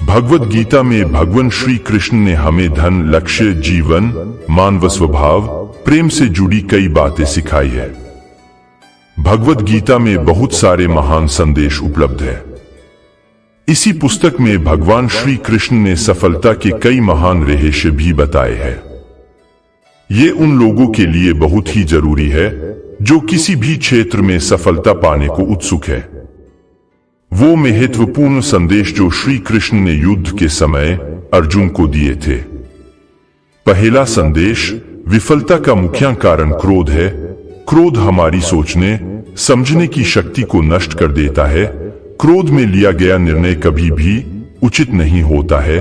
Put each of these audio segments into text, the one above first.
भगवद गीता में भगवान श्री कृष्ण ने हमें धन, लक्ष्य, जीवन, मानव स्वभाव, प्रेम से जुड़ी कई बातें सिखाई है। भगवद गीता में बहुत सारे महान संदेश उपलब्ध है। इसी पुस्तक में भगवान श्री कृष्ण ने सफलता के कई महान रहस्य भी बताए हैं। ये उन लोगों के लिए बहुत ही जरूरी है जो किसी भी क्षेत्र में सफलता पाने को उत्सुक है। वो महत्वपूर्ण संदेश जो श्री कृष्ण ने युद्ध के समय अर्जुन को दिए थे। पहला संदेश, विफलता का मुख्य कारण क्रोध है। क्रोध हमारी सोचने समझने की शक्ति को नष्ट कर देता है। क्रोध में लिया गया निर्णय कभी भी उचित नहीं होता है।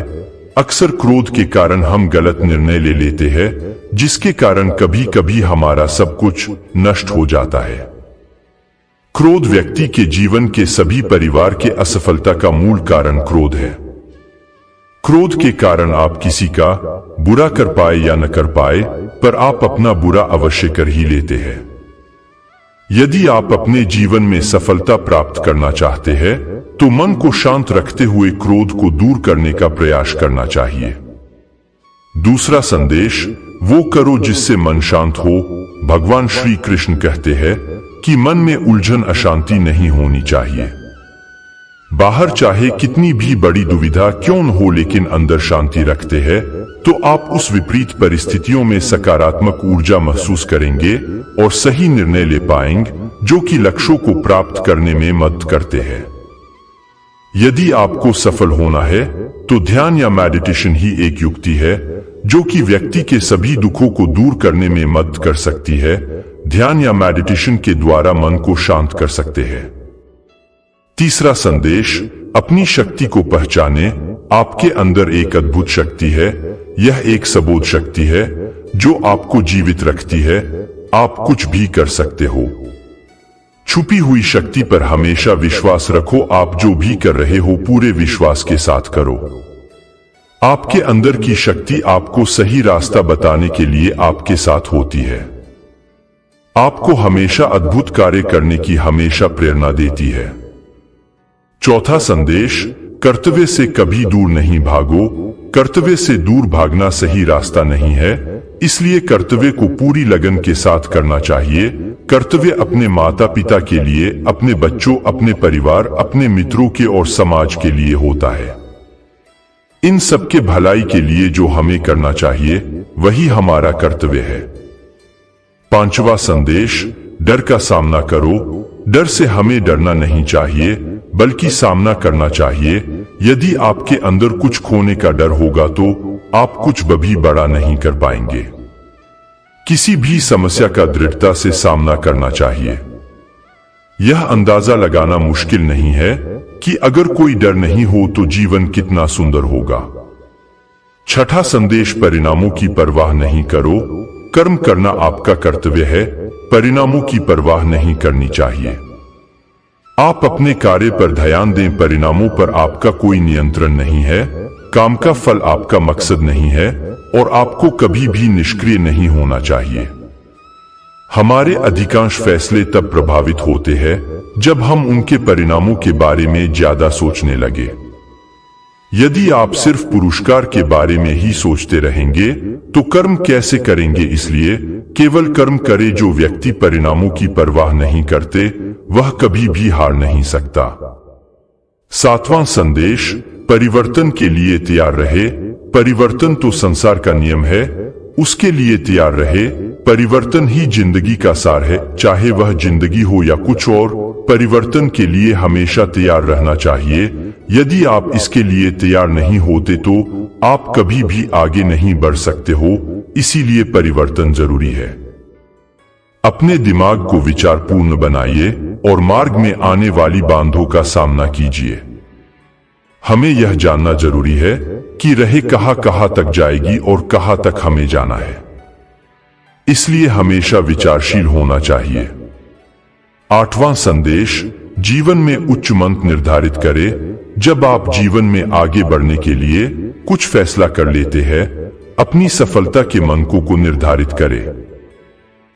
अक्सर क्रोध के कारण हम गलत निर्णय ले लेते हैं, जिसके कारण कभी कभी हमारा सब कुछ नष्ट हो जाता है। क्रोध व्यक्ति के जीवन के सभी परिवार के असफलता का मूल कारण क्रोध है। क्रोध के कारण आप किसी का बुरा कर पाए या न कर पाए, पर आप अपना बुरा अवश्य कर ही लेते हैं। यदि आप अपने जीवन में सफलता प्राप्त करना चाहते हैं, तो मन को शांत रखते हुए क्रोध को दूर करने का प्रयास करना चाहिए। दूसरा संदेश, वो करो जिससे मन शांत हो। भगवान श्री कृष्ण कहते हैं कि मन में उलझन, अशांति नहीं होनी चाहिए। बाहर चाहे कितनी भी बड़ी दुविधा क्यों न हो, लेकिन अंदर शांति रखते हैं तो आप उस विपरीत परिस्थितियों में सकारात्मक ऊर्जा महसूस करेंगे और सही निर्णय ले पाएंगे, जो कि लक्ष्यों को प्राप्त करने में मदद करते हैं। यदि आपको सफल होना है तो ध्यान या मेडिटेशन ही एक युक्ति है जो कि व्यक्ति के सभी दुखों को दूर करने में मदद कर सकती है। ध्यान या मेडिटेशन के द्वारा मन को शांत कर सकते हैं। तीसरा संदेश, अपनी शक्ति को पहचाने। आपके अंदर एक अद्भुत शक्ति है। यह एक सबोध शक्ति है जो आपको जीवित रखती है। आप कुछ भी कर सकते हो। छुपी हुई शक्ति पर हमेशा विश्वास रखो। आप जो भी कर रहे हो पूरे विश्वास के साथ करो। आपके अंदर की शक्ति आपको सही रास्ता बताने के लिए आपके साथ होती है। आपको हमेशा अद्भुत कार्य करने की हमेशा प्रेरणा देती है। चौथा संदेश, कर्तव्य से कभी दूर नहीं भागो। कर्तव्य से दूर भागना सही रास्ता नहीं है, इसलिए कर्तव्य को पूरी लगन के साथ करना चाहिए। कर्तव्य अपने माता पिता के लिए, अपने बच्चों, अपने परिवार, अपने मित्रों के और समाज के लिए होता है। इन सबके भलाई के लिए जो हमें करना चाहिए वही हमारा कर्तव्य है। पांचवा संदेश, डर का सामना करो। डर से हमें डरना नहीं चाहिए बल्कि सामना करना चाहिए। यदि आपके अंदर कुछ खोने का डर होगा तो आप कुछ भी बड़ा नहीं कर पाएंगे। किसी भी समस्या का दृढ़ता से सामना करना चाहिए। यह अंदाजा लगाना मुश्किल नहीं है कि अगर कोई डर नहीं हो तो जीवन कितना सुंदर होगा। छठा संदेश, परिणामों की परवाह नहीं करो। कर्म करना आपका कर्तव्य है, परिणामों की परवाह नहीं करनी चाहिए। आप अपने कार्य पर ध्यान दें। परिणामों पर आपका कोई नियंत्रण नहीं है। काम का फल आपका मकसद नहीं है और आपको कभी भी निष्क्रिय नहीं होना चाहिए। हमारे अधिकांश फैसले तब प्रभावित होते हैं जब हम उनके परिणामों के बारे में ज्यादा सोचने लगे। यदि आप सिर्फ पुरस्कार के बारे में ही सोचते रहेंगे तो कर्म कैसे करेंगे। इसलिए केवल कर्म करे। जो व्यक्ति परिणामों की परवाह नहीं करते वह कभी भी हार नहीं सकता। सातवां संदेश, परिवर्तन के लिए तैयार रहे। परिवर्तन तो संसार का नियम है, उसके लिए तैयार रहे। परिवर्तन ही जिंदगी का सार है, चाहे वह जिंदगी हो या कुछ और। परिवर्तन के लिए हमेशा तैयार रहना चाहिए। यदि आप इसके लिए तैयार नहीं होते तो आप कभी भी आगे नहीं बढ़ सकते हो। इसीलिए परिवर्तन जरूरी है। अपने दिमाग को विचारपूर्ण बनाइए और मार्ग में आने वाली बाधाओं का सामना कीजिए। हमें यह जानना जरूरी है कि राह कहां तक जाएगी और कहां तक हमें जाना है। इसलिए हमेशा विचारशील होना चाहिए। आठवां संदेश, जीवन में उच्च मंत्र निर्धारित करें। जब आप जीवन में आगे बढ़ने के लिए कुछ फैसला कर लेते हैं, अपनी सफलता के मानकों को निर्धारित करें।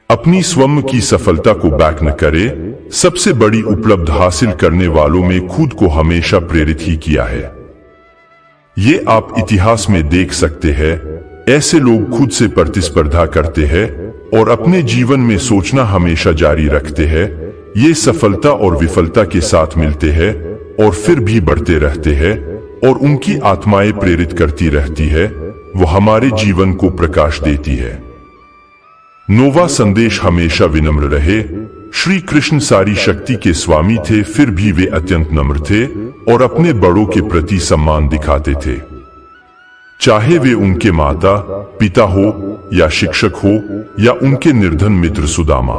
अपनी स्वयं की सफलता को बैक न करें। सबसे बड़ी उपलब्धि हासिल करने वालों में खुद को हमेशा प्रेरित ही किया है। ये आप इतिहास में देख सकते हैं। ऐसे लोग खुद से प्रतिस्पर्धा करते हैं और अपने जीवन में सोचना हमेशा जारी रखते हैं। ये सफलता और विफलता के साथ मिलते हैं और फिर भी बढ़ते रहते हैं और उनकी आत्माएं प्रेरित करती रहती है। वो हमारे जीवन को प्रकाश देती है। नोवा संदेश हमेशा विनम्र रहे। श्री कृष्ण सारी शक्ति के स्वामी थे, फिर भी वे अत्यंत नम्र थे और अपने बड़ों के प्रति सम्मान दिखाते थे। चाहे वे उनके माता पिता हो या शिक्षक हो या उनके निर्धन मित्र सुदामा,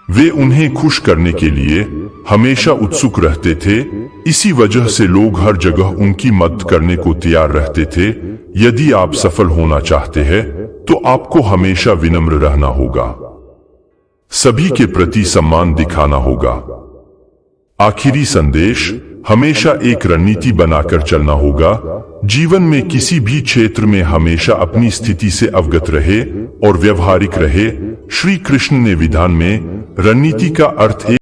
वे उन्हें खुश करने के लिए हमेशा उत्सुक रहते थे। इसी वजह से लोग हर जगह उनकी मदद करने को तैयार रहते थे। यदि आप सफल होना चाहते हैं तो आपको हमेशा विनम्र रहना होगा, सभी के प्रति सम्मान दिखाना होगा। आखिरी संदेश, हमेशा एक रणनीति बनाकर चलना होगा। जीवन में किसी भी क्षेत्र में हमेशा अपनी स्थिति से अवगत रहे और व्यवहारिक रहे। श्री कृष्ण ने विधान में रणनीति का अर्थ